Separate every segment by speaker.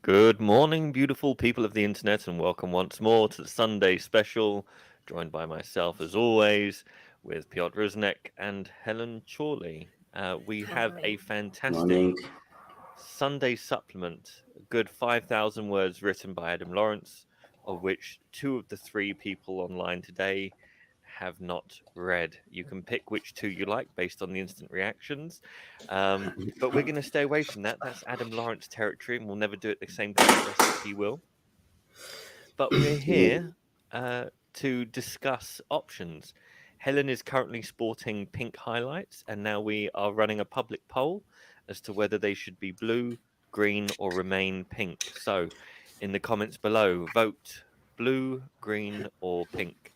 Speaker 1: Good morning, beautiful people of the internet, and welcome once more to the Sunday special, joined by myself, as always, with Piotr Rusnek and Helen Chorley. We have a
Speaker 2: Hi.
Speaker 1: fantastic
Speaker 3: Morning.
Speaker 1: Sunday supplement, a good 5,000 words written by Adam Lawrence, of which two of the three people online today have not read. You can pick which two you like based on the instant reactions. But we're going to stay away from that. That's Adam Lawrence territory, and we'll never do it the same justice as he will. But we're
Speaker 3: Yeah.
Speaker 1: here to discuss options. Helen is currently sporting pink highlights, and now we are running a public poll as to whether they should be blue, green, or remain pink. So, in the comments below, vote blue, green, or pink.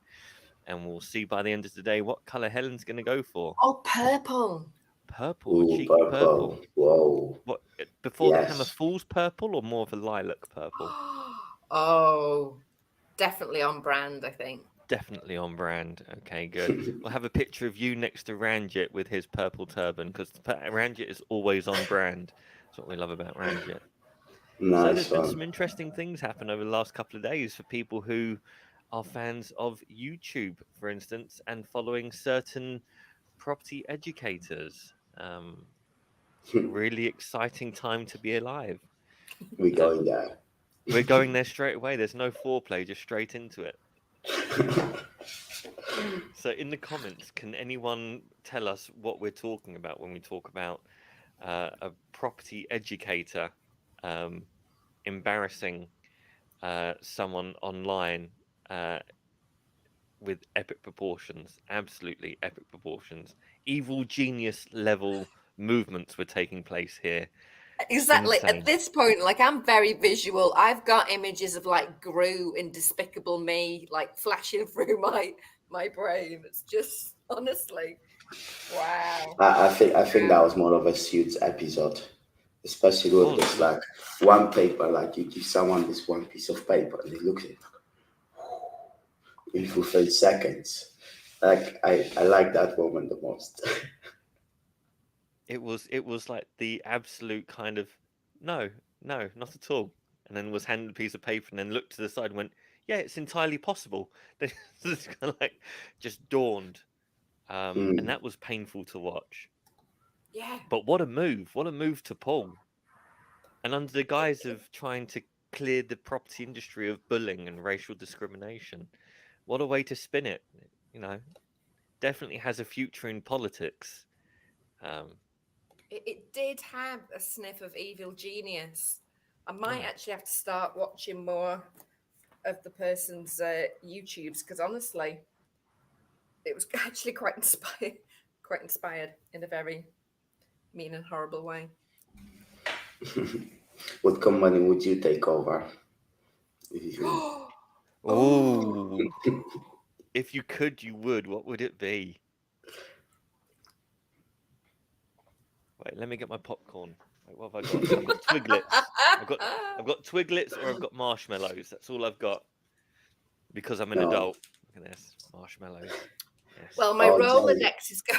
Speaker 1: And we'll see by the end of the day what colour Helen's going to go for.
Speaker 2: Oh, purple.
Speaker 1: Purple, a
Speaker 3: Ooh,
Speaker 1: cheeky
Speaker 3: purple.
Speaker 1: purple.
Speaker 3: Whoa.
Speaker 1: What, before the Hammer
Speaker 3: Yes.
Speaker 1: Falls purple or more of a lilac purple?
Speaker 2: Oh, definitely on brand, I think.
Speaker 1: Definitely on brand. Okay, good. We'll have a picture of you next to Ranjit with his purple turban because Ranjit is always on brand. That's what we love about Ranjit. So there's
Speaker 3: Nice
Speaker 1: been
Speaker 3: one.
Speaker 1: some interesting things happen over the last couple of days for people who are fans of YouTube, for instance, and following certain property educators. Really exciting time to be alive.
Speaker 3: We're going there.
Speaker 1: We're going there straight away. There's no foreplay, just straight into it. So, in the comments, can anyone tell us what we're talking about when we talk about a property educator embarrassing someone online with epic proportions? Absolutely epic proportions. Evil genius level movements were taking place here.
Speaker 2: Exactly.
Speaker 1: Insane.
Speaker 2: At this point, like I'm very visual. I've got images of like Gru in Despicable Me, like flashing through my brain. It's just honestly, wow.
Speaker 3: I think that was more of a Suits episode, especially
Speaker 1: It
Speaker 3: with
Speaker 1: was. It
Speaker 3: this
Speaker 1: was.
Speaker 3: like one paper. Like you give someone this one piece of paper and they look at it in fulfilled seconds. Like I like that moment the most.
Speaker 1: It was like the absolute kind of no, no, not at all. And then was handed a piece of paper and then looked to the side and went, yeah, it's entirely possible. Then it's kind of like just dawned. And
Speaker 3: Mm.
Speaker 1: that was painful to watch.
Speaker 2: Yeah.
Speaker 1: But what a move! What a move to pull. And under the guise of trying to clear the property industry of bullying and racial discrimination, what a way to spin it. You know, definitely has a future in politics. Um,
Speaker 2: It did have a sniff of evil genius. I might
Speaker 1: oh,
Speaker 2: actually have to start watching more of the person's YouTubes because honestly, it was actually quite inspired in a very mean and horrible way.
Speaker 3: What company would you take over? If you-
Speaker 2: Oh,
Speaker 1: oh! If you could, you would. What would it be? Wait, let me get my popcorn. Wait, what have I got? I've got Twiglets. I've got I've got Twiglets or I've got marshmallows. That's all I've got because I'm an
Speaker 3: no.
Speaker 1: adult. Look at this, marshmallows. Yes.
Speaker 2: well, my
Speaker 3: Oh, jelly.
Speaker 2: Rolodex is go-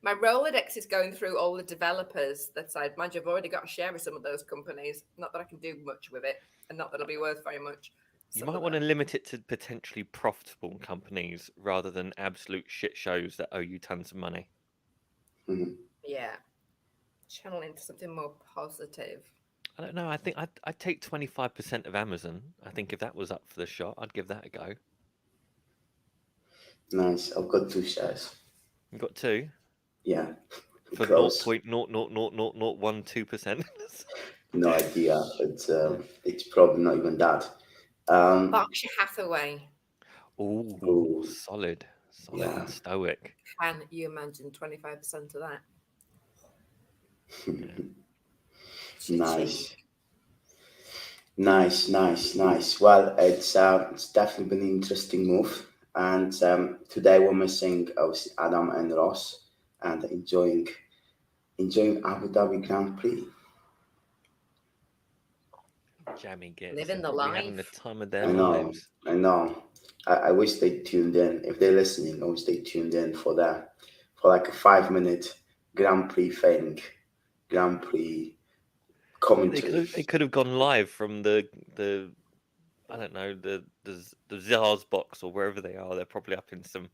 Speaker 2: my Rolodex is going through all the developers that I'd mind you, I've already got a share with some of those companies. Not that I can do much with it, and not that it'll be worth very much.
Speaker 1: You
Speaker 2: Some
Speaker 1: might
Speaker 2: of
Speaker 1: want to
Speaker 2: them.
Speaker 1: limit it to potentially profitable companies rather than absolute shit shows that owe you tons of money.
Speaker 3: Mhm.
Speaker 2: Yeah. Channel into something more positive.
Speaker 1: I don't know. I think I'd take 25% of Amazon. I think if that was up for the shot, I'd give that a go.
Speaker 3: Nice. I've got two shares.
Speaker 1: You've got two
Speaker 3: Yeah.
Speaker 1: for
Speaker 3: Close.
Speaker 1: 0.0000012%.
Speaker 3: No idea. It's probably not even that. Um,
Speaker 2: Berkshire Hathaway.
Speaker 1: Oh,
Speaker 3: oh,
Speaker 1: solid, solid
Speaker 3: yeah.
Speaker 1: and stoic.
Speaker 2: Can you imagine 25% of that?
Speaker 1: Yeah.
Speaker 2: Cha-ching.
Speaker 3: Nice, nice. Well, it's definitely been an interesting move, and today we're missing obviously Adam and Ross, and enjoying Abu Dhabi Grand Prix.
Speaker 1: Jammy gets are
Speaker 2: Living the
Speaker 1: probably having the
Speaker 2: life.
Speaker 1: time of their
Speaker 3: I know,
Speaker 1: lives.
Speaker 3: I know. I wish they tuned in. If they're listening, I wish they tuned in for that, for like a 5 minute Grand Prix thing, Grand Prix commentary.
Speaker 1: They could have gone live from the I don't know, the Zars box or wherever they are. They're probably up in some.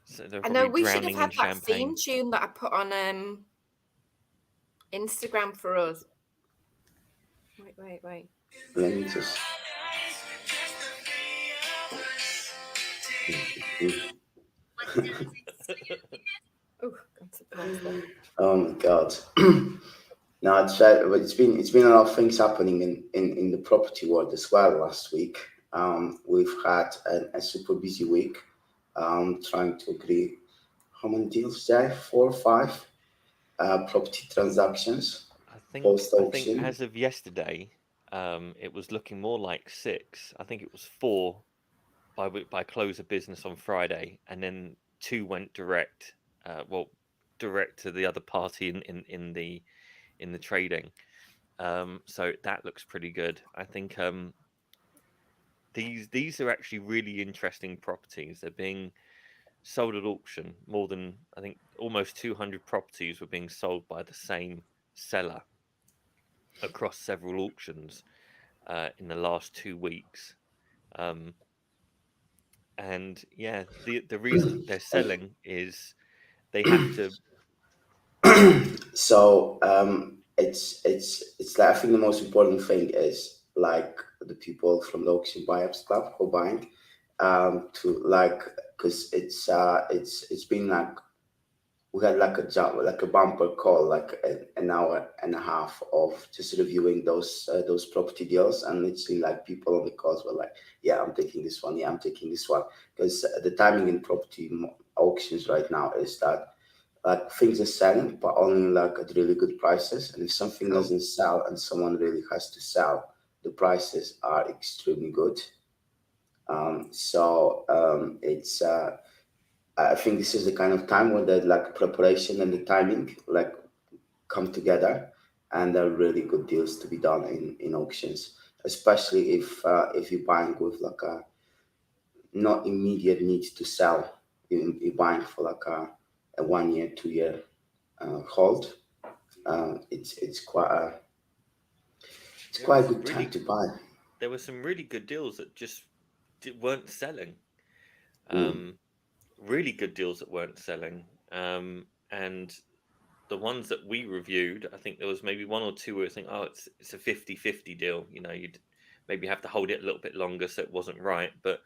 Speaker 1: So they're
Speaker 2: I know
Speaker 1: probably
Speaker 2: we should have
Speaker 1: drowning in
Speaker 2: had that
Speaker 1: champagne.
Speaker 2: theme tune that I put on Instagram for us. Wait.
Speaker 3: Let me just.
Speaker 2: Oh, got to pause there.
Speaker 3: Oh my god. No, it's been a lot of things happening in the property world as well last week. We've had a super busy week trying to agree how many deals there? 4 or 5 property transactions.
Speaker 1: I think
Speaker 3: Post-auction.
Speaker 1: as of yesterday, it was looking more like 6. I think it was 4 by close of business on Friday, and then 2 went direct. Direct to the other party in the trading. So that looks pretty good. I think these are actually really interesting properties. They're being sold at auction. More than, I think, almost 200 properties were being sold by the same seller across several auctions in the last 2 weeks. And yeah, the reason they're selling is they have to.
Speaker 3: So it's like, I think the most important thing is like the people from the auction buyers club who are buying to like, because it's been like we had like a bumper call, like an hour and a half of just reviewing those property deals, and literally like people on the calls were like, yeah, I'm taking this one, yeah, I'm taking this one, because the timing in property auctions right now is that like things are selling, but only like at really good prices, and if something doesn't sell and someone really has to sell, the prices are extremely good. It's I think this is the kind of time where the like preparation and the timing like come together, and there are really good deals to be done in auctions, especially if you're buying with like a not immediate need to sell. You're buying for like a 1 year, 2 year hold. It's quite a good time to buy.
Speaker 1: There were some really good deals that just weren't selling. Really good deals that weren't selling. And the ones that we reviewed, I think there was maybe 1 or 2 where I think, oh, it's a 50-50 deal. You know, you'd maybe have to hold it a little bit longer so it wasn't right. But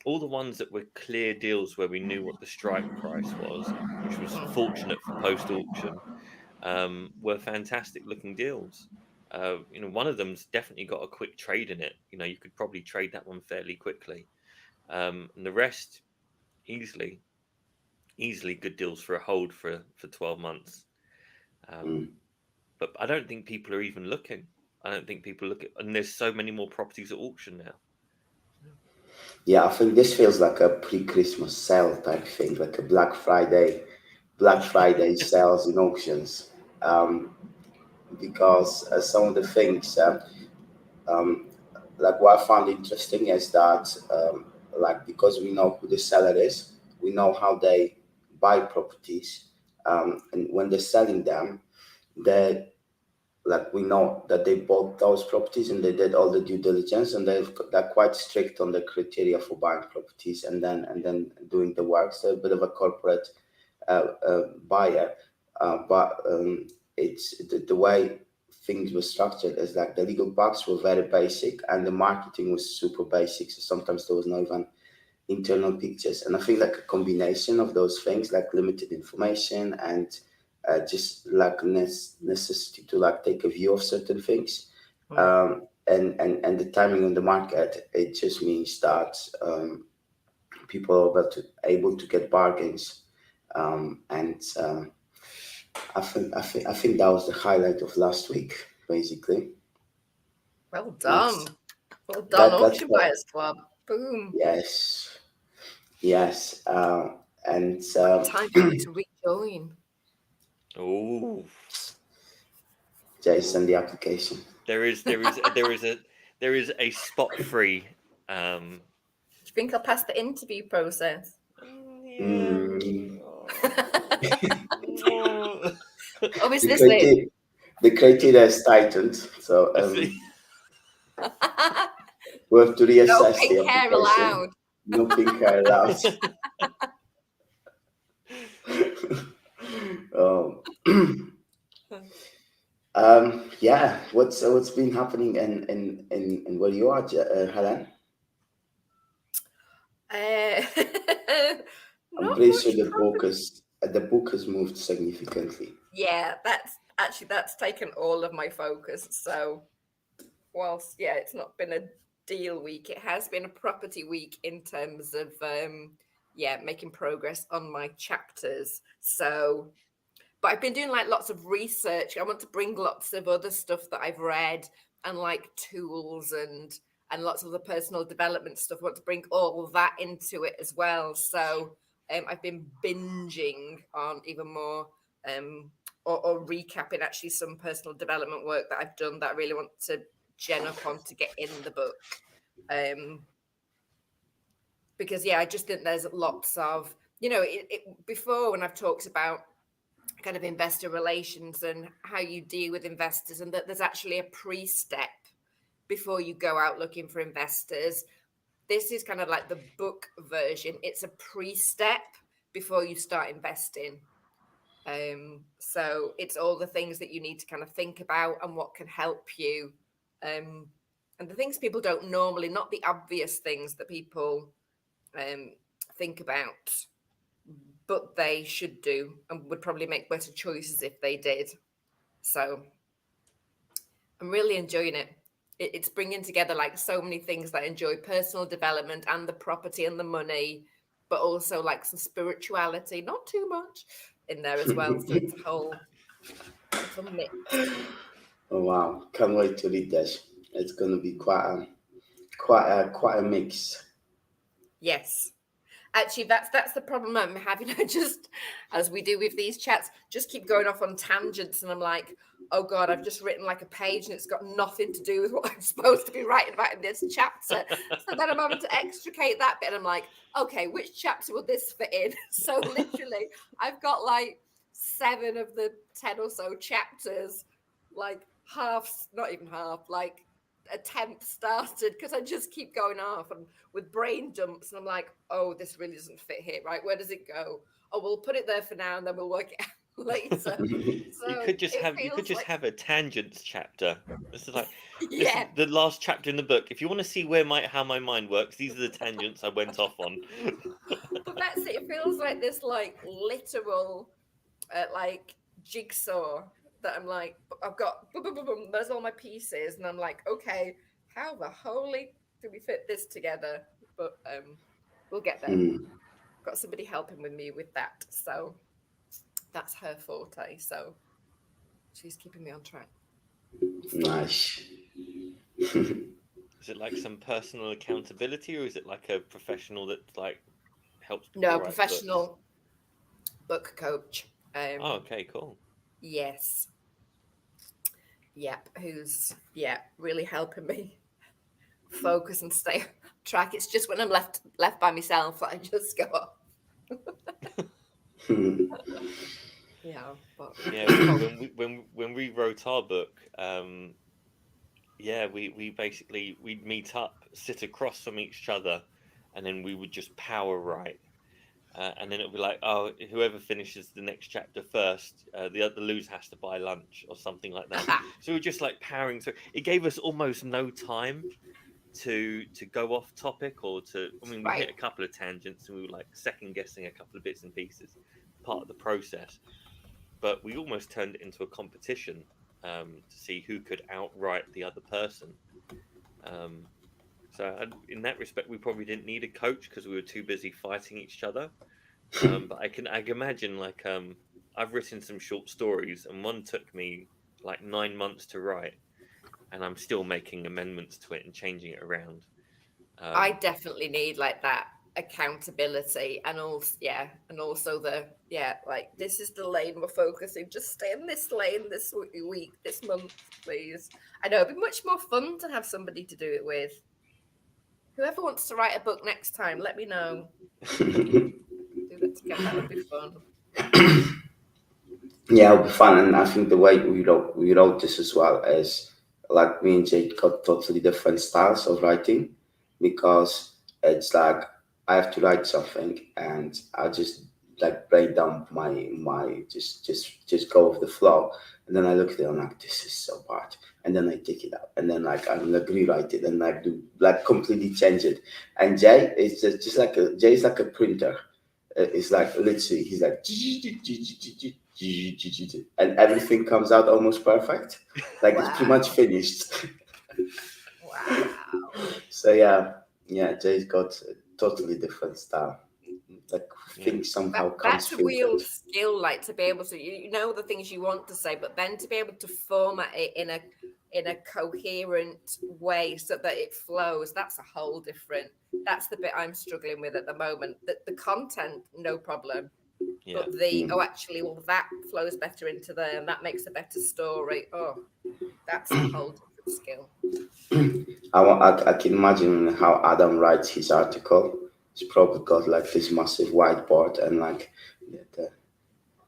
Speaker 1: all the ones that were clear deals where we knew what the strike price was, which was fortunate for post-auction, were fantastic looking deals. One of them's definitely got a quick trade in it. You know, you could probably trade that one fairly quickly. And the rest, easily good deals for a hold for 12 months. But I don't think people are even looking. I don't think people look at, and there's so many more properties at auction now.
Speaker 3: Yeah, I think this feels like a pre-Christmas sale type thing, like a Black Friday sales in auctions. Because some of the things, like what I found interesting is that, like because we know who the seller is, we know how they buy properties, and when they're selling them, they like we know that they bought those properties and they did all the due diligence, and they're quite strict on the criteria for buying properties and then doing the work. So a bit of a corporate buyer, but it's the way things were structured is like the legal packs were very basic and the marketing was super basic. So sometimes there was not even internal pictures, and I think like a combination of those things, like limited information and just like necessity to like take a view of certain things, and the timing on the market, it just means that people are able to get bargains, and I think that was the highlight of last week, basically.
Speaker 2: Well done, Auction Buyers Club. Boom.
Speaker 3: Yes, and
Speaker 2: Time for you to rejoin.
Speaker 1: Oh,
Speaker 3: Jason, the application.
Speaker 1: There is a spot free.
Speaker 2: Do you think I'll pass the interview process?
Speaker 1: Yeah.
Speaker 2: Oh, is this it?
Speaker 3: The criteria is tightened, so
Speaker 1: See?
Speaker 3: we have to
Speaker 2: No
Speaker 3: reassess the
Speaker 2: pink hair
Speaker 3: application.
Speaker 2: allowed.
Speaker 3: No pink hair allowed. Oh. Yeah. What's been happening in where you are, Helen?
Speaker 2: I'm
Speaker 3: I'm pretty sure the book has moved significantly.
Speaker 2: Yeah, that's taken all of my focus. So whilst it's not been a deal week, it has been a property week in terms of making progress on my chapters. So but I've been doing like lots of research. I want to bring lots of other stuff that I've read and like tools and lots of the personal development stuff. I want to bring all that into it as well. So I've been binging on even more or recapping actually some personal development work that I've done that I really want to gen up on to get in the book. Because I just think there's lots of, before when I've talked about kind of investor relations and how you deal with investors, and that there's actually a pre-step before you go out looking for investors. This is kind of like the book version. It's a pre-step before you start investing. So it's all the things that you need to kind of think about and what can help you. And the things people don't normally, not the obvious things that people think about, but they should do and would probably make better choices if they did. So I'm really enjoying it. It's bringing together like so many things that I enjoy: personal development and the property and the money, but also like some spirituality, not too much in there as well. So it's a whole mix.
Speaker 3: Oh wow! Can't wait to read this. It's going to be quite a mix.
Speaker 2: Yes. Actually, that's the problem I'm having. I just, as we do with these chats, just keep going off on tangents, and I'm like, oh God, I've just written like a page and it's got nothing to do with what I'm supposed to be writing about in this chapter. So then I'm having to extricate that bit, and I'm like, okay, which chapter will this fit in? So literally, I've got like 7 of the 10 or so chapters, like half, not even half, like a 10th started, because I just keep going off and with brain dumps, and I'm like, oh, this really doesn't fit here, right? Where does it go? Oh, we'll put it there for now and then we'll work it out later. So
Speaker 1: you could just have a tangents chapter. This is like this is the last chapter in the book. If you want to see how my mind works, these are the tangents I went off on.
Speaker 2: But that's it. It feels like this like literal like jigsaw that I'm like, I've got boom, boom, boom, boom, there's all my pieces, and I'm like, okay, how the holy do we fit this together? But we'll get there. Got somebody helping with me with that, so that's her forte. So she's keeping me on track.
Speaker 3: Nice.
Speaker 1: Is it like some personal accountability, or is it like a professional that like helps?
Speaker 2: No, professional book coach.
Speaker 1: Oh, okay, cool.
Speaker 2: Yes. Yep. Who's really helping me focus and stay on track. It's just when I'm left by myself that I just go off. But
Speaker 1: when we wrote our book, we basically we'd meet up, sit across from each other, and then we would just power write. And then it'll be like, oh, whoever finishes the next chapter first, the loser has to buy lunch or something like that. So we're just like powering through. It gave us almost no time to go off topic or to. I mean, we hit a couple of tangents and we were like second guessing a couple of bits and pieces, part of the process. But we almost turned it into a competition to see who could outright the other person. So in that respect, we probably didn't need a coach because we were too busy fighting each other. But I can imagine, like, I've written some short stories, and one took me like 9 months to write, and I'm still making amendments to it and changing it around.
Speaker 2: I definitely need like that accountability, and also the like, this is the lane we're focusing. Just stay in this lane this week, this month, please. I know it'd be much more fun to have somebody to do it with. Whoever wants to write a book next time, let me know. Do that together. That would be fun.
Speaker 3: Yeah, it'll be fun, and I think the way we wrote this as well is like me and Jake got totally different styles of writing, because it's like I have to write something and I just like break down my just go with the flow, and then I look at it and I'm like, this is so bad, and then I take it out, and then like I'm like rewrite it and like do like completely change it. And Jay is just like Jay is like a printer. It's like literally he's like and everything comes out almost perfect, like it's pretty much
Speaker 2: Wow.
Speaker 3: finished.
Speaker 2: Wow.
Speaker 3: So yeah, Jay's got a totally different style, like
Speaker 1: Yeah.
Speaker 3: things somehow comes
Speaker 2: That's a
Speaker 3: filtered.
Speaker 2: real skill, like to be able to, you know, the things you want to say, but then to be able to format it in a coherent way so that it flows. That's a whole different. That's the bit I'm struggling with at the moment. The content, no problem,
Speaker 1: Yeah.
Speaker 2: but actually, well, that flows better into there, and that makes a better story. Oh, that's a whole different skill.
Speaker 3: I can imagine how Adam writes his article. He's probably got like this massive whiteboard and like the
Speaker 1: Or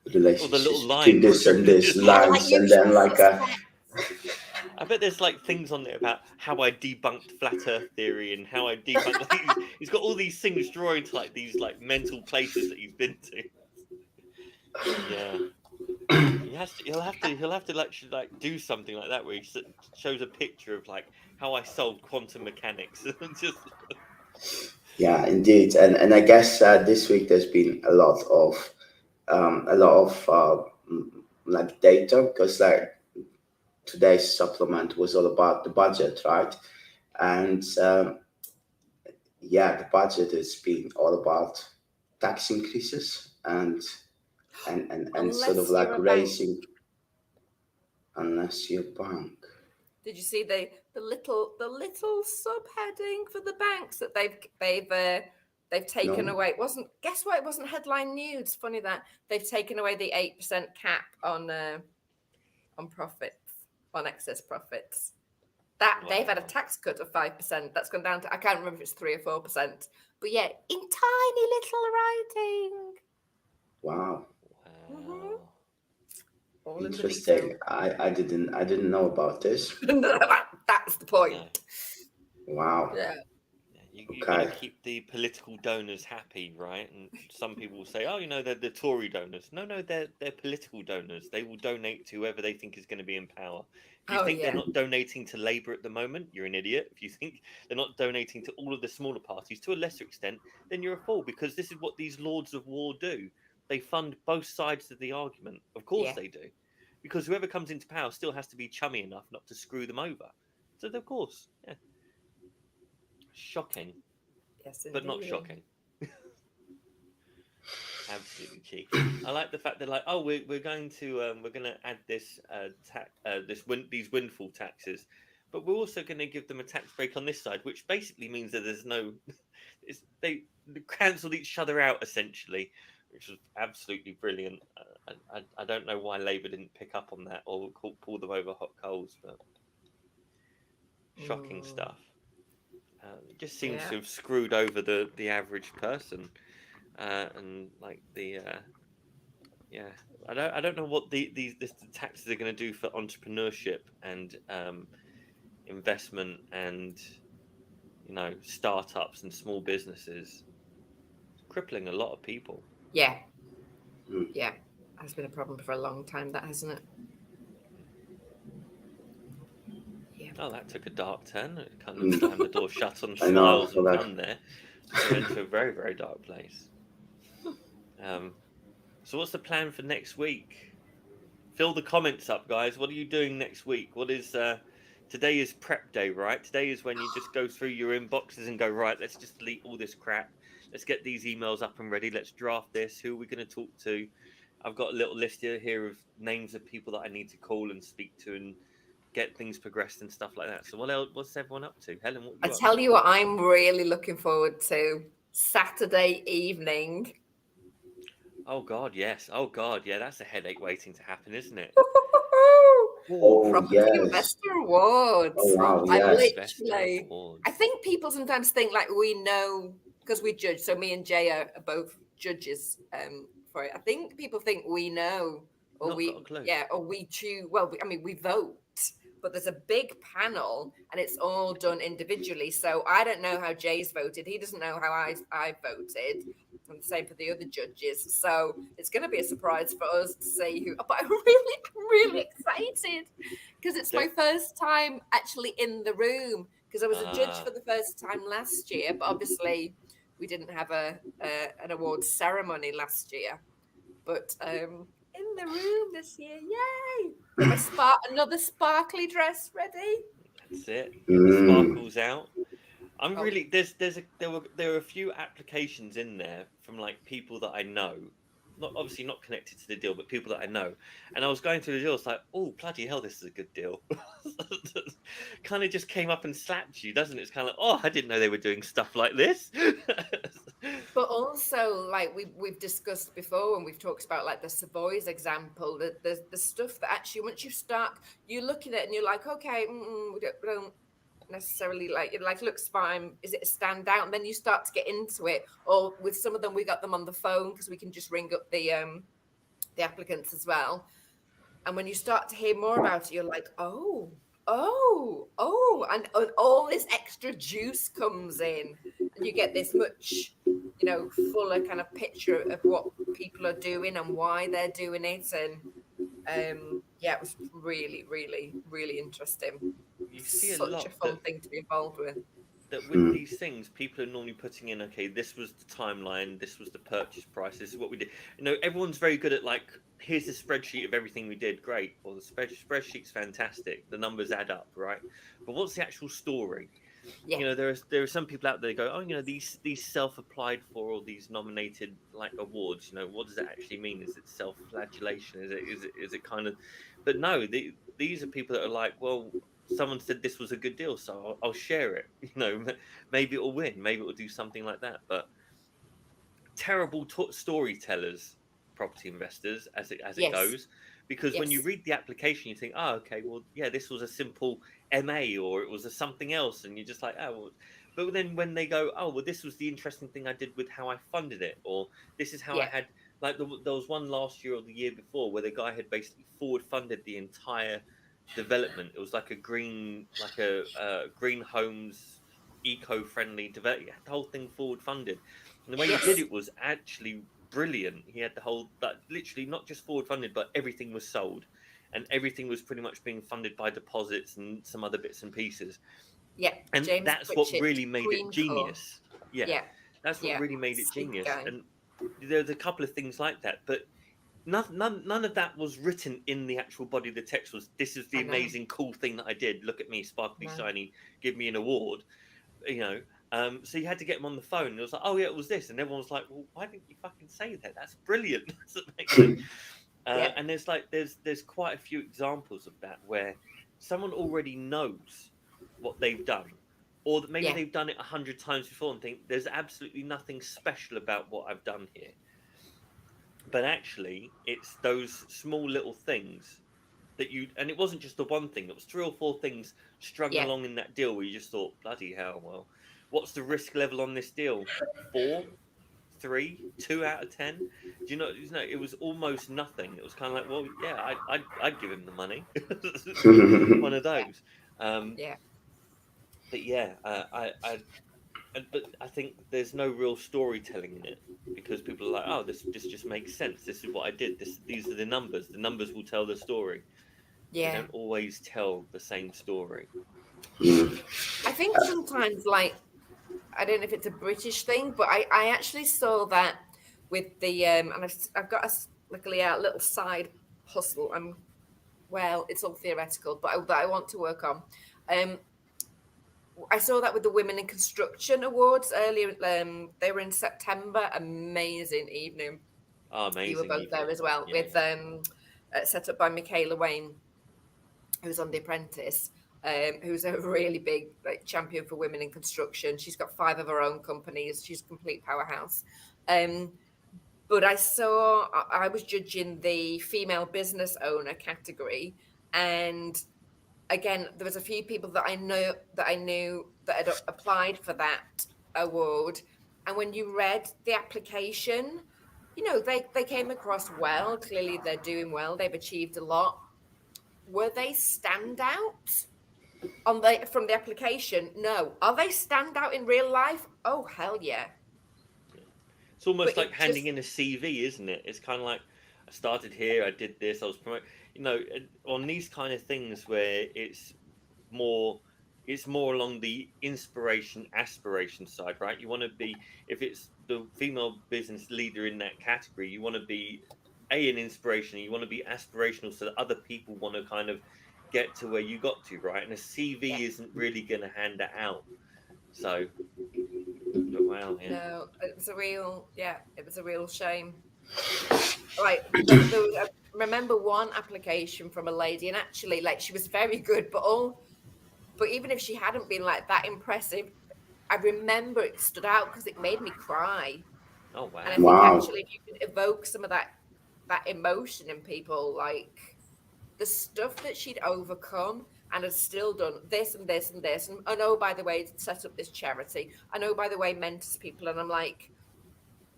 Speaker 1: the
Speaker 3: relationships
Speaker 1: little
Speaker 3: between
Speaker 1: lines.
Speaker 3: this and this lines, and then like
Speaker 1: I bet there's like things on there about how I debunked flat Earth theory and how I debunked. Like, he's got all these things drawing to like these like mental places that he's been to. Yeah, he'll have to like do something like that where he shows a picture of like how I solved quantum mechanics. Just
Speaker 3: yeah, indeed, and I guess this week there's been a lot of like data, because like today's supplement was all about the budget, right? And yeah, the budget has been all about tax increases and sort of
Speaker 2: Unless
Speaker 3: like
Speaker 2: you're a bank.
Speaker 3: raising, unless you're a bank.
Speaker 2: Did you see the little subheading for the banks that they've taken
Speaker 3: No.
Speaker 2: away? It wasn't, guess what? It wasn't headline news. Funny that they've taken away the 8% cap on profits, on excess profits. That they've had a
Speaker 1: Wow.
Speaker 2: tax cut of 5%. That's gone down to, I can't remember if it's 3 or 4%. But yeah, in tiny little writing.
Speaker 3: Wow,
Speaker 2: Mhm. All in the
Speaker 3: interesting.
Speaker 2: detail.
Speaker 3: I didn't know about this.
Speaker 2: That's the point.
Speaker 1: No.
Speaker 3: Wow.
Speaker 2: Yeah.
Speaker 1: You got to
Speaker 3: Okay.
Speaker 1: keep the political donors happy, right? And some people will say, "Oh, you know, they're the Tory donors." No, they're political donors. They will donate to whoever they think is going to be in power. If you
Speaker 2: Oh,
Speaker 1: think
Speaker 2: yeah.
Speaker 1: they're not donating to Labour at the moment, you're an idiot. If you think they're not donating to all of the smaller parties to a lesser extent, then you're a fool, because this is what these lords of war do. They fund both sides of the argument. Of course
Speaker 2: Yeah.
Speaker 1: they do, because whoever comes into power still has to be chummy enough not to screw them over. So of course, yeah. Shocking,
Speaker 2: Yes,
Speaker 1: but not
Speaker 2: indeed.
Speaker 1: shocking. Absolutely cheeky. I like the fact that like, oh, we're going to add this these windfall taxes, but we're also going to give them a tax break on this side, which basically means that there's no, they cancel each other out essentially, which was absolutely brilliant. I don't know why Labour didn't pick up on that or pull them over hot coals, but shocking stuff. It just seems
Speaker 2: Yeah.
Speaker 1: to have screwed over the average person, and like yeah, I don't know what the taxes are going to do for entrepreneurship and investment and startups and small businesses. It's crippling a lot of people.
Speaker 2: Yeah.
Speaker 3: Hmm.
Speaker 2: Yeah. That's been a problem for a long time, that, hasn't it? Yeah.
Speaker 1: Oh, that took a dark turn. It kind of slammed the door shut on
Speaker 3: I know,
Speaker 1: smiles and
Speaker 3: like-
Speaker 1: fun there. So into a very, very dark place. So what's the plan for next week? Fill the comments up, guys. What are you doing next week? What is today is prep day, right? Today is when you just go through your inboxes and go, right, let's just delete all this crap. Let's get these emails up and ready. Let's draft this. Who are we going to talk to? I've got a little list here of names of people that I need to call and speak to and get things progressed and stuff like that. So what's everyone up to? Helen, what
Speaker 2: I
Speaker 1: you up
Speaker 2: tell
Speaker 1: to?
Speaker 2: you what I'm really looking forward to. Saturday evening.
Speaker 1: Oh God, yes. Oh God, yeah. That's a headache waiting to happen, isn't it?
Speaker 3: Oh,
Speaker 2: Property
Speaker 3: yes.
Speaker 2: Investor Awards.
Speaker 3: Oh, wow,
Speaker 2: I
Speaker 3: yes.
Speaker 2: literally,
Speaker 1: Awards.
Speaker 2: I think people sometimes think like we know because we judge. So me and Jay are both judges for it. I think people think we know or
Speaker 1: Not got a clue.
Speaker 2: or we choose. Well, we vote, but there's a big panel, and it's all done individually. So I don't know how Jay's voted. He doesn't know how I voted, and the same for the other judges. So it's going to be a surprise for us to see who. But I'm really excited because it's my first time actually in the room. Because I was a judge for the first time last year, but obviously we didn't have an awards ceremony last year. But in the room this year, yay! Got my another sparkly dress ready.
Speaker 1: That's it. Get the sparkles out. I'm really there were a few applications in there from like people that I know, not connected to the deal, but people that I know. And I was going through the deal, it's like, oh bloody hell, this is a good deal. Kind of just came up and slapped you, doesn't it? It's kind of like, oh, I didn't know they were doing stuff like this.
Speaker 2: But also, like we've discussed before, and we've talked about like the Savoy's example, the stuff that actually once you start, you look at it and you're like, okay, we don't necessarily like it, like looks fine, is it a standout? And then you start to get into it, or with some of them we got them on the phone because we can just ring up the applicants as well, and when you start to hear more about it, you're like, oh, and all this extra juice comes in, and you get this much fuller kind of picture of what people are doing and why they're doing it. And it was really, really, really interesting.
Speaker 1: You see
Speaker 2: Such a fun thing to be involved with.
Speaker 1: That with these things, people are normally putting in, okay, this was the timeline, this was the purchase price, this is what we did. Everyone's very good at like, here's a spreadsheet of everything we did, great. Well, the spreadsheet's fantastic, the numbers add up, right? But what's the actual story?
Speaker 2: Yeah.
Speaker 1: There are some people out there that go, oh, these self-applied for or these nominated like awards. What does that actually mean? Is it self-flagellation? Is it kind of? But no, these are people that are like, well, someone said this was a good deal, so I'll share it. Maybe it'll win, maybe it'll do something like that. But terrible storytellers, property investors, as it goes. Because when you read the application, you think, oh, okay, well, yeah, this was a simple MA or it was a something else. And you're just like, oh, well. But then when they go, oh, well, this was the interesting thing I did with how I funded it. Or this is how I had, like there was one last year or the year before where the guy had basically forward funded the entire development. It was like a green homes, eco-friendly development. The whole thing forward funded. And the way he did it was actually brilliant. He had the whole, literally not just forward funded, but everything was sold, and everything was pretty much being funded by deposits and some other bits and pieces.
Speaker 2: Yeah,
Speaker 1: and
Speaker 2: James
Speaker 1: that's
Speaker 2: Pritchett,
Speaker 1: what really made it genius. That's what really made it genius.
Speaker 2: Guy.
Speaker 1: And there's a couple of things like that, but none of that was written in the actual body of the text. Was this is the amazing cool thing that I did? Look at me, sparkly, shiny. Give me an award. So you had to get them on the phone. And it was like, oh yeah, it was this, and everyone was like, well, why didn't you fucking say that? That's brilliant. And there's quite a few examples of that where someone already knows what they've done, or that maybe they've done it 100 times before and think there's absolutely nothing special about what I've done here. But actually, it's those small little things that and it wasn't just the one thing. It was 3 or 4 things strung along in that deal where you just thought, bloody hell, well, what's the risk level on this deal? 4, 3, 2 out of 10? Do you know? It was almost nothing. It was kind of like, well, yeah, I'd give him the money. One of those. But yeah, but I think there's no real storytelling in it because people are like, oh, this just makes sense. This is what I did. These are the numbers. The numbers will tell the story.
Speaker 2: Yeah.
Speaker 1: They don't always tell the same story.
Speaker 2: I think sometimes, like, I don't know if it's a British thing, but I actually saw that with the and I've got luckily a little side hustle. It's all theoretical, but that I want to work on. I saw that with the Women in Construction Awards earlier. They were in September. Amazing evening.
Speaker 1: Oh, amazing.
Speaker 2: You were both there as well, with set up by Michaela Wayne, who's on The Apprentice, who's a really big champion for women in construction. She's got 5 of her own companies. She's a complete powerhouse. But I was judging the female business owner category, and again, there was a few people that I knew that had applied for that award. And when you read the application, you know, they came across well. Clearly, they're doing well. They've achieved a lot. Were they standout from the application? No. Are they standout in real life? Oh hell yeah!
Speaker 1: It's almost
Speaker 2: But
Speaker 1: like
Speaker 2: it
Speaker 1: handing
Speaker 2: just
Speaker 1: in a CV, isn't it? It's kind of like I started here, I did this, I was promoted. You know, on these kind of things where more, it's more along the inspiration aspiration side, right? You want to be, if it's the female business leader in that category, you want to be an inspiration. You want to be aspirational so that other people want to kind of get to where you got to, right? And a
Speaker 2: yeah.
Speaker 1: CV isn't really going to hand that out. So, but wow, yeah.
Speaker 2: No, it was a real it was a real shame. Right, remember one application from a lady, and actually, like she was very good, but even if she hadn't been like that impressive, I remember it stood out because it made me cry.
Speaker 1: Oh
Speaker 2: And I
Speaker 1: wow.
Speaker 2: think
Speaker 3: Wow.
Speaker 2: actually, if you can evoke some of that emotion in people, like the stuff that she'd overcome and has still done this and this and this, and oh by the way, set up this charity. I know by the way, mentors people, and I'm like,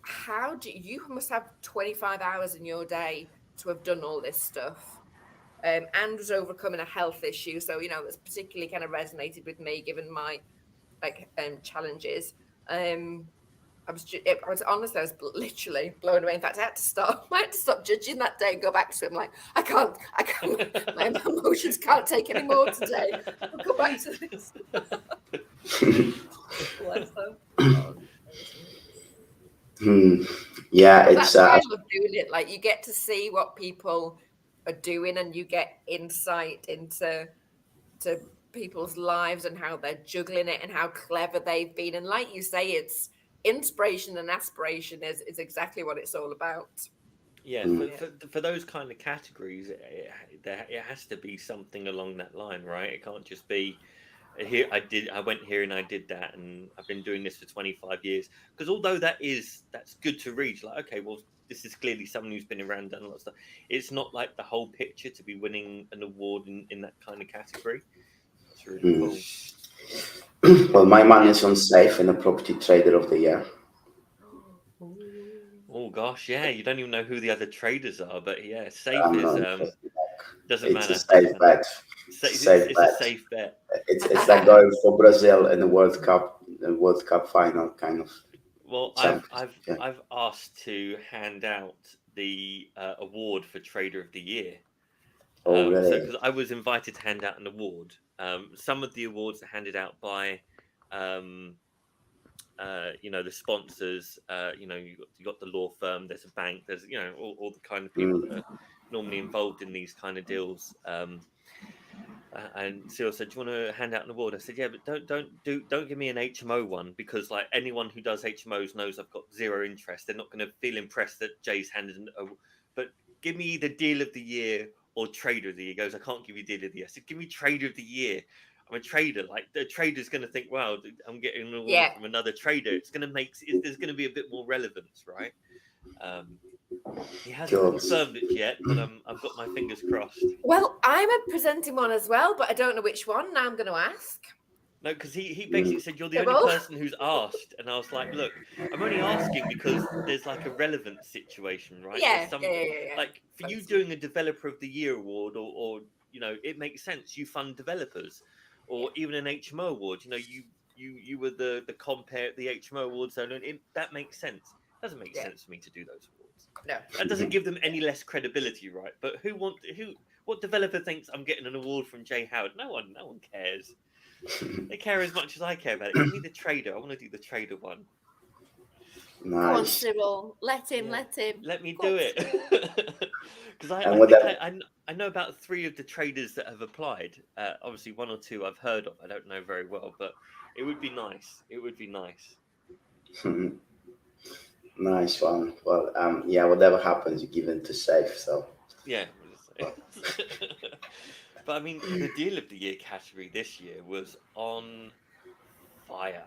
Speaker 2: how do you must have 25 hours in your day to have done all this stuff? And was overcoming a health issue, so you know that's particularly kind of resonated with me given my challenges. I was honestly, I was literally blown away. In fact, I had to stop judging that day and go back to it. I'm like, I can't, my emotions can't take any more today. I'll go back to this. Bless them. Oh,
Speaker 3: Yeah,
Speaker 2: but
Speaker 3: it's
Speaker 2: that's why I love doing it. Like you get to see what people are doing, and you get insight into people's lives and how they're juggling it and how clever they've been. And like you say, it's inspiration and aspiration is exactly what it's all about.
Speaker 1: Yeah,
Speaker 3: mm,
Speaker 1: for those kind of categories, it has to be something along that line, right? It can't just be here. I went here and I did that, and I've been doing this for 25 years. Because although that's good to reach, like okay, well, this is clearly someone who's been around, done a lot of stuff. It's not like the whole picture to be winning an award in that kind of category. That's really cool.
Speaker 3: well, my man is on Safe in the Property Trader of the Year.
Speaker 1: Oh gosh, yeah, you don't even know who the other traders are, but yeah, safe
Speaker 3: I'm
Speaker 1: is
Speaker 3: not interested.
Speaker 1: doesn't
Speaker 3: It's a
Speaker 1: matter, doesn't
Speaker 3: safe
Speaker 1: matter.
Speaker 3: bet.
Speaker 1: Sa-
Speaker 3: It's a
Speaker 1: It's,
Speaker 3: safe
Speaker 1: it's a
Speaker 3: bet.
Speaker 1: safe bet.
Speaker 3: It's like going for Brazil in the World Cup final kind of
Speaker 1: Well,
Speaker 3: championship. Yeah.
Speaker 1: I've asked to hand out the award for Trader of the Year.
Speaker 3: Oh,
Speaker 1: So
Speaker 3: really?
Speaker 1: because I was invited to hand out an award. Some of the awards are handed out by, um, the sponsors. You got the law firm. There's a bank. There's all the kind of people that
Speaker 3: Mm.
Speaker 1: are normally involved in these kind of deals. And Cyril said, "Do you want to hand out an award?" I said, "Yeah, but don't give me an HMO one because like anyone who does HMOs knows I've got zero interest. They're not going to feel impressed that Jay's handed but give me either Deal of the Year or Trader of the Year." He goes, "I can't give you Deal of the Year." I said, "Give me Trader of the Year. I'm a trader. Like the trader's going to think, wow, I'm getting an award
Speaker 2: Yeah.
Speaker 1: from another trader. It's going to there's going to be a bit more relevance, right?" He hasn't
Speaker 3: Good.
Speaker 1: confirmed it yet, but I've got my fingers crossed.
Speaker 2: Well, I'm presenting one as well, but I don't know which one. Now I'm going to ask.
Speaker 1: No, because he basically said you're the
Speaker 2: They're
Speaker 1: only
Speaker 2: all-
Speaker 1: person who's asked, and I was like, look, I'm only asking because there's like a relevant situation, right? There's some
Speaker 2: yeah.
Speaker 1: like for you
Speaker 2: Fancy.
Speaker 1: doing a Developer of the Year award, or it makes sense. You fund developers, or even an HMO award. You were the compare the HMO awards, and that makes sense. It doesn't make
Speaker 2: Yeah.
Speaker 1: sense for me to do those awards.
Speaker 2: No.
Speaker 1: That doesn't give them any less credibility, right? But what developer thinks I'm getting an award from Jay Howard? No one cares. They care as much as I care about it. Give me the trader. I want to do the trader one.
Speaker 2: Go on,
Speaker 3: Nice.
Speaker 2: Cyril. Let him.
Speaker 1: Yeah.
Speaker 2: Let him.
Speaker 1: Let me
Speaker 2: Go
Speaker 1: do
Speaker 2: on,
Speaker 1: it. Because I
Speaker 3: And what
Speaker 1: think
Speaker 3: that-
Speaker 1: I know about 3 of the traders that have applied. Obviously, 1 or 2 I've heard of. I don't know very well, but it would be nice. It would be nice.
Speaker 3: Nice one. Well, yeah, whatever happens, you give it to Safe. So
Speaker 1: Yeah. But I mean, the Deal of the Year category this year was on fire.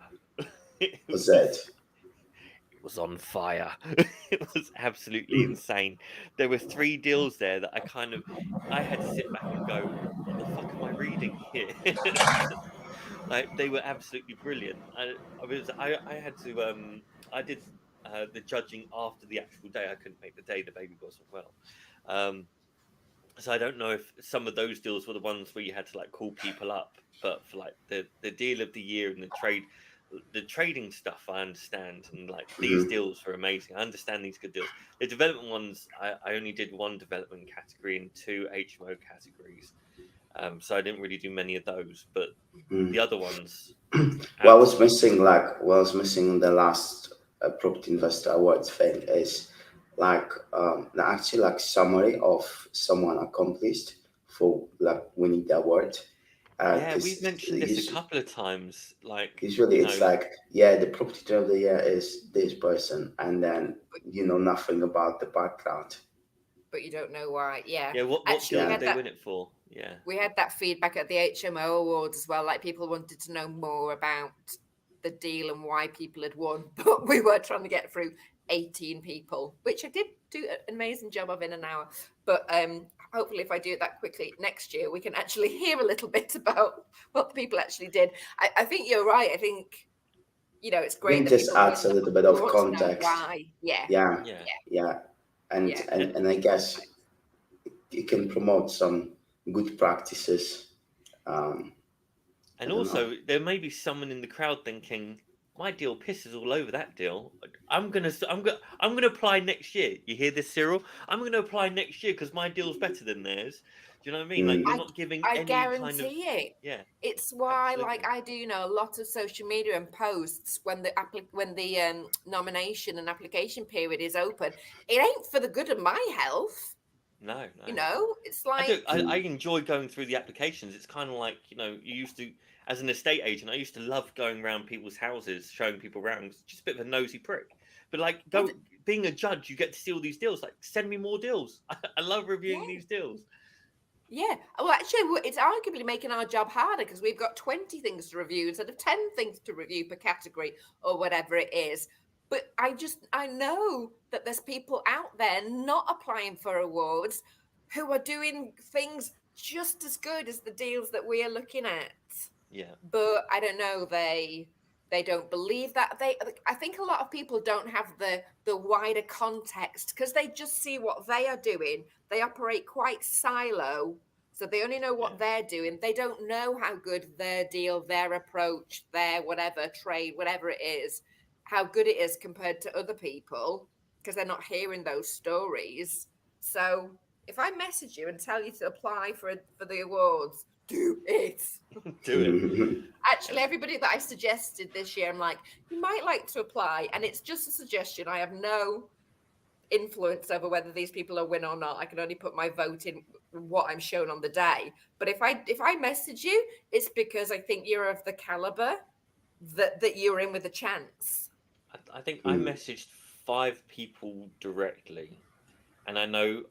Speaker 3: was it?
Speaker 1: It was on fire. It was absolutely insane. There were 3 deals there that I had to sit back and go, what the fuck am I reading here? Like they were absolutely brilliant. I had to I did the judging after the actual day. I couldn't make the day; the baby wasn't well. So I don't know if some of those deals were the ones where you had to like call people up, but for like the deal of the year and the trading stuff, I understand, and like these deals are amazing. I understand these good deals. The development ones, I only did one development category and 2 HMO categories, so I didn't really do many of those. But the other ones,
Speaker 3: what I was missing, in the last Property Investor Awards thing is like actually like summary of someone accomplished for like winning the award.
Speaker 1: Yeah, we've mentioned this a couple of times. Like
Speaker 3: usually it's like, yeah, the property deal of the year is this person, and then you know nothing about the background.
Speaker 2: But you don't know why. Yeah.
Speaker 1: Yeah, what deal did they win it for? Yeah.
Speaker 2: We had that feedback at the HMO Awards as well. Like people wanted to know more about the deal and why people had won, but we were trying to get through 18 people, which I did do an amazing job of in an hour. But hopefully if I do it that quickly next year, we can actually hear a little bit about what the people actually did. I think you're right. I think, you know, it's great.
Speaker 3: It just adds a little bit of context.
Speaker 2: Why? Yeah.
Speaker 3: And I guess it can promote some good practices.
Speaker 1: And also, there may be someone in the crowd thinking, "My deal pisses all over that deal. I'm gonna apply next year." You hear this, Cyril? I'm gonna apply next year because my deal's better than theirs. Do you know what I mean? Like you're not giving.
Speaker 2: I
Speaker 1: any
Speaker 2: guarantee
Speaker 1: kind of,
Speaker 2: it.
Speaker 1: Yeah.
Speaker 2: It's why,
Speaker 1: absolutely.
Speaker 2: like I do, you know, a lot of social media and posts when the nomination and application period is open. It ain't for the good of my health.
Speaker 1: No.
Speaker 2: You know, it's like
Speaker 1: I enjoy going through the applications. It's kind of like, you know, you used to, as an estate agent, I used to love going around people's houses, showing people around. It's just a bit of a nosy prick. But like being a judge, you get to see all these deals. Like, send me more deals. I love reviewing these deals.
Speaker 2: Yeah. Well, actually, it's arguably making our job harder because we've got 20 things to review instead of 10 things to review per category or whatever it is. But I know that there's people out there not applying for awards who are doing things just as good as the deals that we are looking at.
Speaker 1: Yeah.
Speaker 2: But I don't know, they don't believe that. I think a lot of people don't have the wider context because they just see what they are doing. They operate quite silo, so they only know what they're doing. They don't know how good their deal, their approach, their whatever trade, whatever it is, how good it is compared to other people because they're not hearing those stories. So if I message you and tell you to apply for the awards, do it.
Speaker 1: Do it.
Speaker 2: Actually, everybody that I suggested this year, I'm like, you might like to apply, and it's just a suggestion. I have no influence over whether these people are win or not. I can only put my vote in what I'm shown on the day. But if I message you, it's because I think you're of the caliber that you're in with a chance.
Speaker 1: I think I messaged 5 people directly. And I know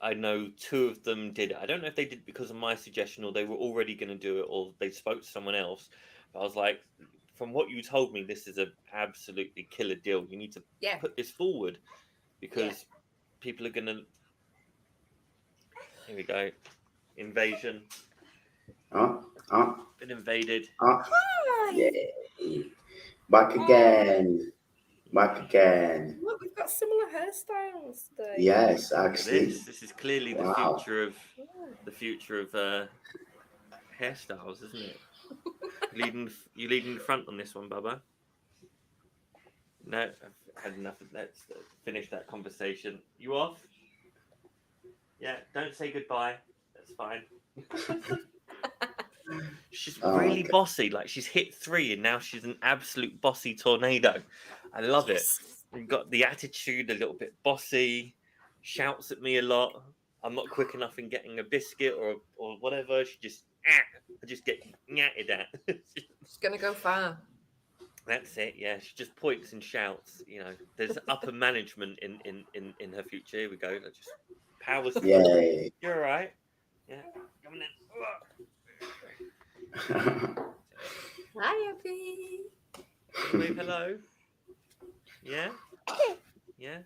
Speaker 1: 2 of them did it. I don't know if they did because of my suggestion or they were already going to do it or they spoke to someone else. But I was like, from what you told me, this is an absolutely killer deal. You need to put this forward because people are going to... Here we go. Invasion. Been invaded.
Speaker 3: Yeah. Back again.
Speaker 2: Look, we've got similar hairstyles today.
Speaker 3: Yes, actually.
Speaker 1: This is clearly the future of hairstyles, isn't it? You leading the front on this one, Bubba? No, I've had enough of that. Let's finish that conversation. You off? Yeah, don't say goodbye. That's fine. She's really bossy. Like she's hit 3 and now she's an absolute bossy tornado. I love it. You've got the attitude, a little bit bossy, shouts at me a lot. I'm not quick enough in getting a biscuit or whatever. She just I just get nyatted at.
Speaker 2: She's gonna go far.
Speaker 1: That's it, yeah. She just points and shouts. You know, there's upper management in her future. Here we go. Just powers forward. You're all right. Yeah. Coming in.
Speaker 2: Hi, Abby.
Speaker 1: Wave hello. Yeah. Yeah.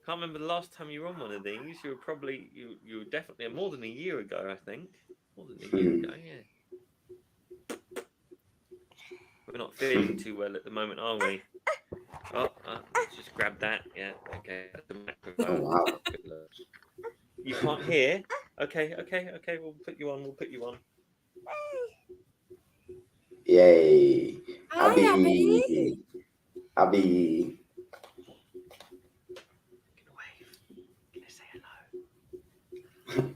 Speaker 1: Can't remember the last time you were on one of these. You were probably you were definitely more than a year ago, I think. More than a year ago, yeah. We're not feeling too well at the moment, are we? Oh, let's just grab that. Yeah, okay. That's the
Speaker 3: Oh
Speaker 1: microphone.
Speaker 3: wow!
Speaker 1: You can't hear? Okay. We'll put you on.
Speaker 3: Yay!
Speaker 2: Hi,
Speaker 3: Abby, Abby.
Speaker 1: Can wave. Can I say hello?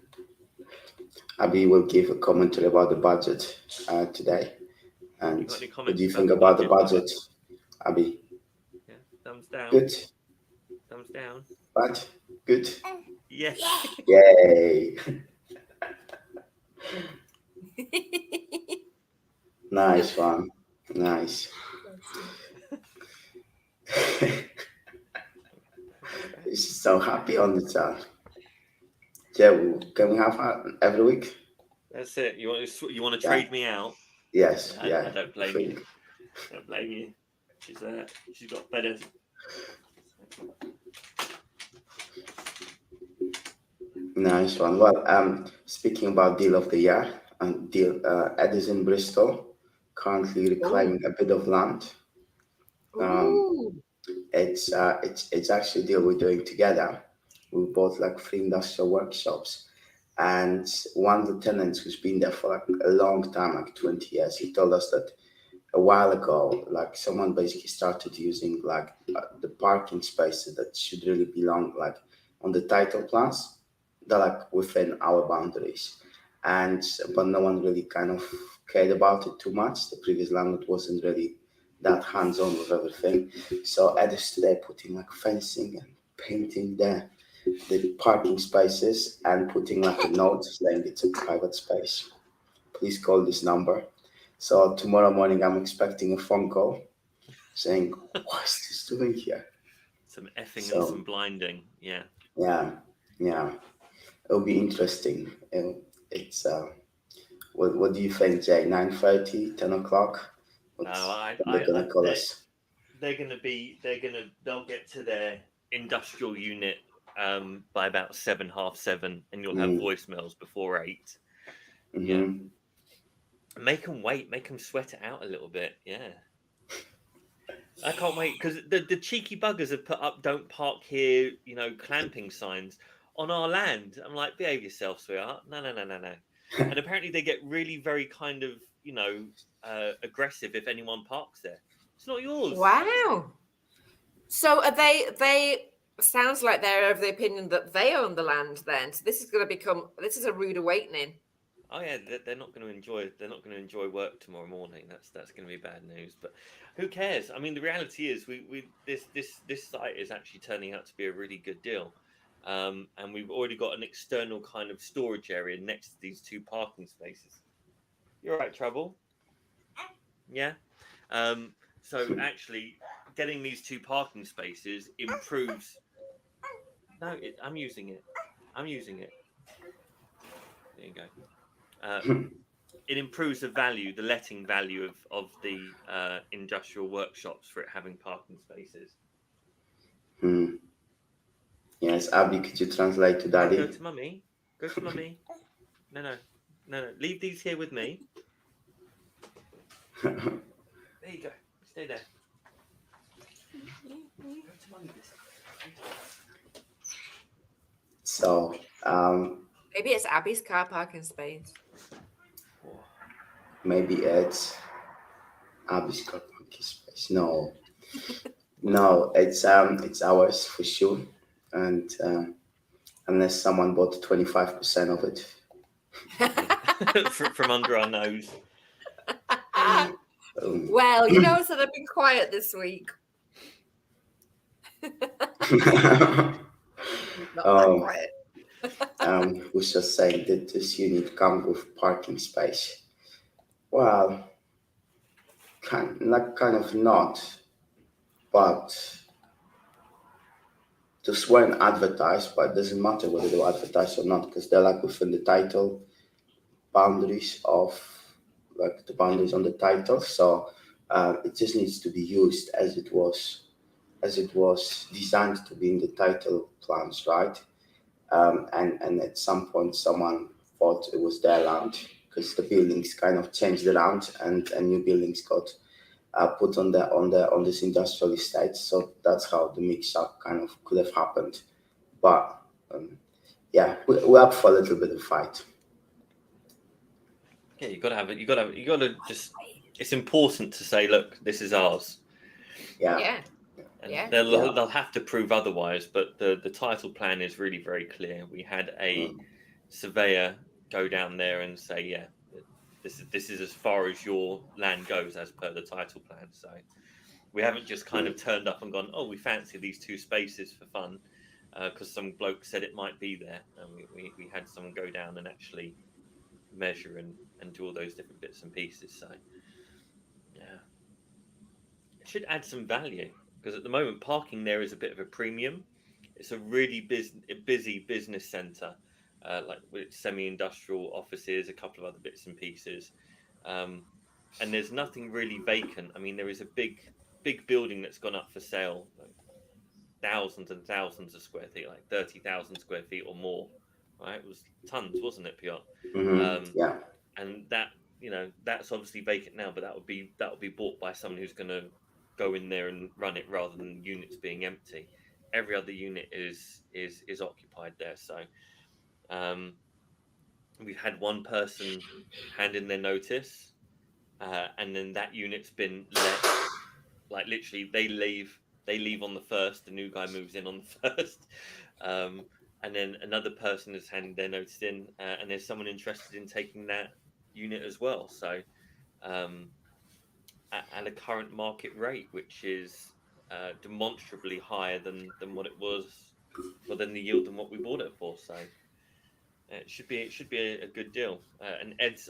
Speaker 3: Abby will give a commentary about the budget today.
Speaker 1: You
Speaker 3: And
Speaker 1: got any
Speaker 3: what
Speaker 1: comments
Speaker 3: do you
Speaker 1: about
Speaker 3: think
Speaker 1: the
Speaker 3: about the
Speaker 1: budget?
Speaker 3: budget, Abby?
Speaker 1: Yeah. Thumbs down.
Speaker 3: Good,
Speaker 1: Thumbs down.
Speaker 3: bad, good.
Speaker 1: Yeah.
Speaker 3: Yay! Nice one. Nice. She's so happy on the chat. Yeah, can we have her every week?
Speaker 1: That's it. You want to
Speaker 3: Yeah.
Speaker 1: trade me out?
Speaker 3: Yes.
Speaker 1: I
Speaker 3: Yeah.
Speaker 1: don't blame
Speaker 3: think.
Speaker 1: you. I don't blame you. She's got better.
Speaker 3: Nice one. Well, speaking about deal of the year and deal, Edison Bristol currently reclaiming a bit of land.
Speaker 2: Ooh.
Speaker 3: It's actually a deal we're doing together. We bought like 3 industrial workshops, and one of the tenants who's been there for like a long time, like 20 years, he told us that a while ago, like someone basically started using like the parking spaces that should really belong like on the title plans. They're like within our boundaries, but no one really kind of cared about it too much. The previous landlord wasn't really that hands-on with everything. So Edis today putting like fencing and painting the parking spaces and putting like a note saying it's a private space. Please call this number. So tomorrow morning I'm expecting a phone call saying, what's this doing here?
Speaker 1: Some effing
Speaker 3: So-
Speaker 1: and some blinding. Yeah.
Speaker 3: Yeah. It'll be interesting. It's what do you think, Jay? 9:30, 10 o'clock?
Speaker 1: No,
Speaker 3: They're gonna call us.
Speaker 1: They'll get to their industrial unit by about 7, half 7, and you'll have voicemails before 8.
Speaker 3: Mm-hmm.
Speaker 1: Make them wait, make them sweat it out a little bit. Yeah. I can't wait because the cheeky buggers have put up "Don't park here," clamping signs on our land. I'm like, behave yourself, sweetheart. No. And apparently they get really very kind of aggressive if anyone parks there. It's not yours.
Speaker 2: Wow. So are they sounds like they're of the opinion that they own the land then. So this is a rude awakening.
Speaker 1: Oh yeah, they're not going to enjoy. They're not going to enjoy work tomorrow morning. That's going to be bad news. But who cares? I mean, the reality is, this site is actually turning out to be a really good deal, and we've already got an external kind of storage area next to these 2 parking spaces. You're right, Trouble. Yeah. So actually, getting these 2 parking spaces improves. No, I'm using it. There you go. It improves the letting value of the industrial workshops for it having parking spaces.
Speaker 3: Yes, Abby, could you translate to Daddy?
Speaker 1: Go to mummy. No. Leave these here with me. There you go. Stay there. Go to mummy this time.
Speaker 3: So,
Speaker 2: Maybe it's Abby's car parking space.
Speaker 3: maybe it's Abby's got monkey space. No, it's ours for sure. And unless someone bought 25% of it.
Speaker 1: From under our nose.
Speaker 2: Well, you know, so I've been quiet this week. Not that quiet.
Speaker 3: Was just saying that this unit comes with parking space. Well, kind of not, but just weren't advertised. But it doesn't matter whether they were advertised or not because they're like within the title boundaries of like the boundaries on the title. So it just needs to be used as it was designed to be in the title plans, right? And at some point someone thought it was their land because the buildings kind of changed around and new buildings got put on this industrial estate. So that's how the mix-up kind of could have happened. But yeah, we're up for a little bit of fight.
Speaker 1: Yeah, you got to have it. You got to just. It's important to say, look, this is ours.
Speaker 2: Yeah.
Speaker 1: And
Speaker 2: Yeah.
Speaker 1: they'll have to prove otherwise, but the title plan is really very clear. We had a surveyor go down there and say, yeah, this is as far as your land goes as per the title plan. So we haven't just kind of turned up and gone, oh, we fancy these 2 spaces for fun because some bloke said it might be there, and we had someone go down and actually measure and do all those different bits and pieces. So yeah, it should add some value. Because at the moment, parking there is a bit of a premium. It's a really busy business centre, like with semi-industrial offices, a couple of other bits and pieces, and there's nothing really vacant. I mean, there is a big building that's gone up for sale, like thousands and thousands of square feet, like 30,000 square feet or more. Right? It was tons, wasn't it, Piotr?
Speaker 3: Yeah.
Speaker 1: And that that's obviously vacant now, but that would be bought by someone who's going to go in there and run it rather than units being empty. Every other unit is occupied there. So we've had one person hand in their notice, and then that unit's been let. Like literally, they leave on the 1st. The new guy moves in on the 1st, and then another person has handed their notice in, and there's someone interested in taking that unit as well. So. At a current market rate, which is demonstrably higher than what it was, than the yield than what we bought it for. So it should be a good deal. And Ed's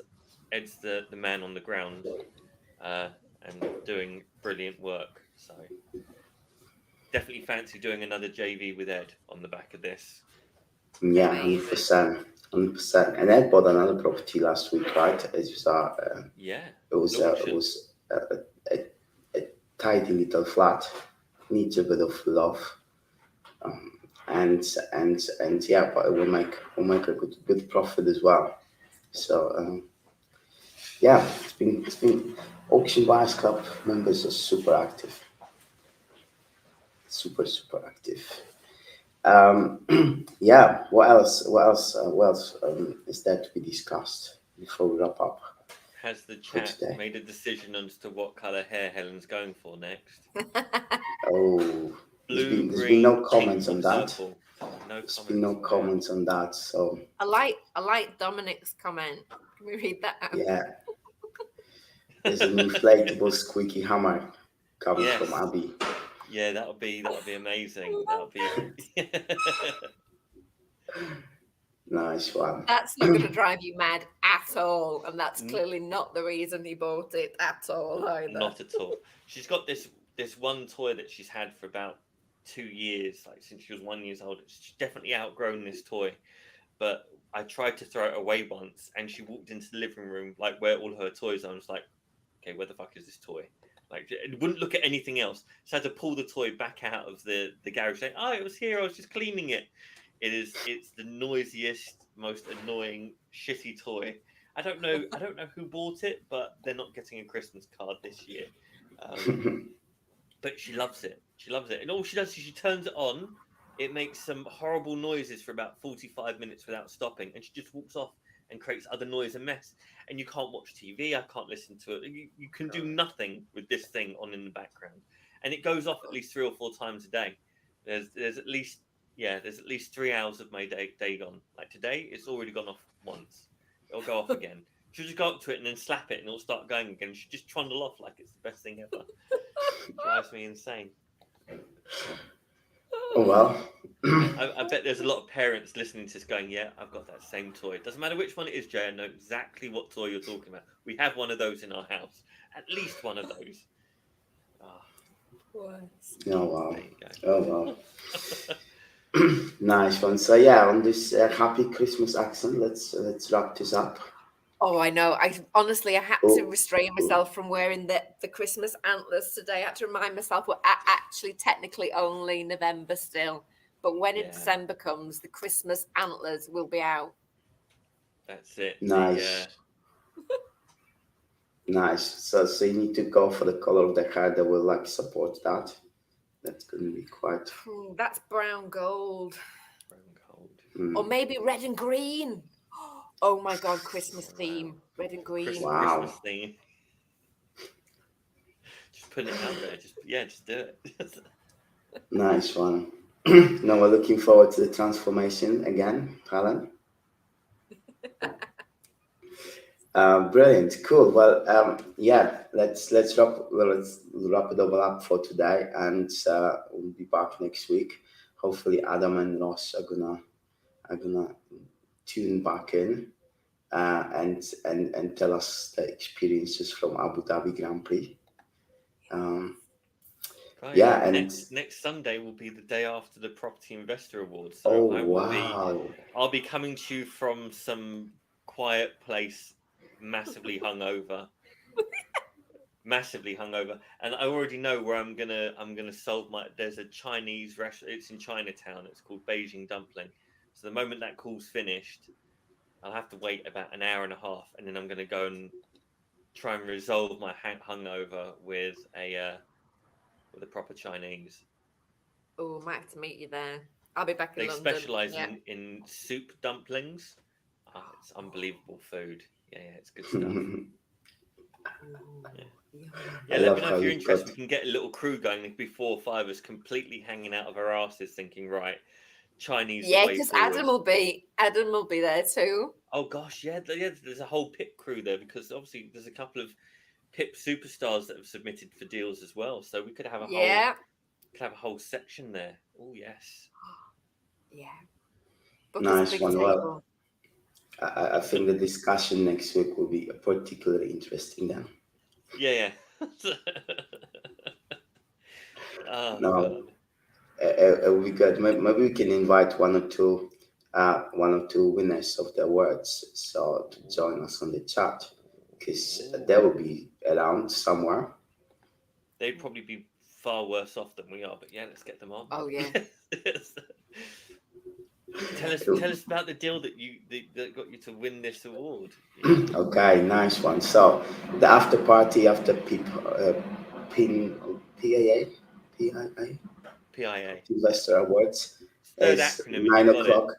Speaker 1: the man on the ground and doing brilliant work. So definitely fancy doing another JV with Ed on the back of this.
Speaker 3: Yeah, 100%. And Ed bought another property last week, right? As you saw. It was a tidy little flat, needs a bit of love, and yeah, but it will make a good profit as well. So yeah, it's been Auction Buyers Club members are super active, super active. Yeah, what else is there to be discussed before we wrap up?
Speaker 1: Has the chat made a decision as to what colour hair Helen's going for next?
Speaker 3: Oh,
Speaker 1: Blue,
Speaker 3: there's
Speaker 1: green,
Speaker 3: been no comments on that.
Speaker 1: Purple.
Speaker 3: There's been no comments on that. So
Speaker 2: I like Dominic's comment. Can we read that out?
Speaker 3: Yeah. There's an inflatable squeaky hammer coming from Abby.
Speaker 1: Yeah, that would be amazing. That would be
Speaker 3: Nice one.
Speaker 2: That's not going to drive you mad at all, and that's clearly not the reason he bought it at all either.
Speaker 1: Not at all. She's got this one toy that she's had for about 2 years, like since she was 1 year old. She's definitely outgrown this toy, but I tried to throw it away once, and she walked into the living room, like where all her toys are. I was like, okay, where the fuck is this toy? Like, it wouldn't look at anything else. So I had to pull the toy back out of the garage, saying, "Oh, it was here. I was just cleaning it." It's the noisiest, most annoying, shitty toy. I don't know who bought it, but they're not getting a Christmas card this year. But she loves it. She loves it, and all she does is she turns it on. It makes some horrible noises for about 45 minutes without stopping, and she just walks off and creates other noise and mess. And you can't watch TV. I can't listen to it. You can do nothing with this thing on in the background, and it goes off at least 3 or 4 times a day. There's at least 3 hours of my day gone. Like today, it's already gone off once. It'll go off again. She'll just go up to it and then slap it, and it'll start going again. She'll just trundle off like it's the best thing ever. It drives me insane.
Speaker 3: Oh well.
Speaker 1: I bet there's a lot of parents listening to this going, yeah, I've got that same toy. Doesn't matter which one it is, Jay, I know exactly what toy you're talking about. We have one of those in our house. At least one of those.
Speaker 3: Oh wow.
Speaker 1: There you go.
Speaker 3: Oh wow. Nice one. So yeah, on this happy Christmas accent, let's wrap this up.
Speaker 2: Oh, I know. I had to restrain myself from wearing the Christmas antlers today. I had to remind myself we're actually technically only November still. But when December comes, the Christmas antlers will be out.
Speaker 1: That's it.
Speaker 3: Nice. Nice. So you need to go for the color of the hair that will like support that. That's gonna be quite.
Speaker 2: That's brown gold.
Speaker 1: Brown gold.
Speaker 2: Or maybe red and green. Oh my God, Christmas theme. Red and green.
Speaker 3: Wow.
Speaker 1: Christmas theme. Just putting it out there. Just do it.
Speaker 3: Nice one. Now we're looking forward to the transformation again, Helen. Brilliant, cool. Well, yeah, let's wrap it all up for today, and we'll be back next week. Hopefully, Adam and Ross are gonna tune back in and tell us the experiences from Abu Dhabi Grand Prix.
Speaker 1: Right.
Speaker 3: Yeah, and
Speaker 1: next Sunday will be the day after the Property Investor Awards.
Speaker 3: oh
Speaker 1: So
Speaker 3: wow,
Speaker 1: I'll be coming to you from some quiet place, massively hungover, and I already know where I'm gonna solve my. There's a Chinese restaurant. It's in Chinatown. It's called Beijing Dumpling. So the moment that call's finished, I'll have to wait about an hour and a half, and then I'm gonna go and try and resolve my hungover with a proper Chinese.
Speaker 2: Oh, might have to meet you there. I'll be back in
Speaker 1: They
Speaker 2: London.
Speaker 1: specialize
Speaker 2: Yeah.
Speaker 1: in soup dumplings. It's unbelievable food. Yeah, it's good stuff.
Speaker 3: I
Speaker 1: Let
Speaker 3: love
Speaker 1: me know
Speaker 3: how
Speaker 1: if you're
Speaker 3: you've
Speaker 1: interested.
Speaker 3: got-
Speaker 1: We can get a little crew going. It'd be 4 or 5 of us completely hanging out of our asses thinking, right, Chinese the
Speaker 2: Yeah,
Speaker 1: way
Speaker 2: because
Speaker 1: forward.
Speaker 2: Adam will be there too.
Speaker 1: Oh gosh, yeah, there's a whole pit crew there because obviously there's a couple of pit superstars that have submitted for deals as well. So we could have a whole section there. Oh yes.
Speaker 2: Yeah. Book
Speaker 3: Nice
Speaker 2: us a big
Speaker 3: one.
Speaker 2: table.
Speaker 3: Well, I think the discussion next week will be particularly interesting then.
Speaker 1: Yeah. Oh,
Speaker 3: No,
Speaker 1: God.
Speaker 3: it will be good. Maybe we can invite one or two winners of the awards so to join us on the chat because they will be around somewhere.
Speaker 1: They'd probably be far worse off than we are, but yeah, let's get them on.
Speaker 2: Oh, yeah.
Speaker 1: Tell us about the deal that got you to win this award.
Speaker 3: Okay, nice one. So the after party after PIA Investor Awards
Speaker 1: Third
Speaker 3: is
Speaker 1: acronym.
Speaker 3: 9 o'clock.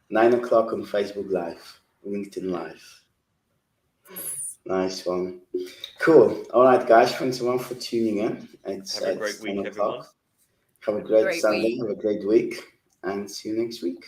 Speaker 3: 9 o'clock on Facebook Live, LinkedIn Live. Nice one. Cool. All right, guys. Thanks everyone for tuning in.
Speaker 1: Have a great week, everyone.
Speaker 3: Have a great Sunday. Have a great week, and see you next week.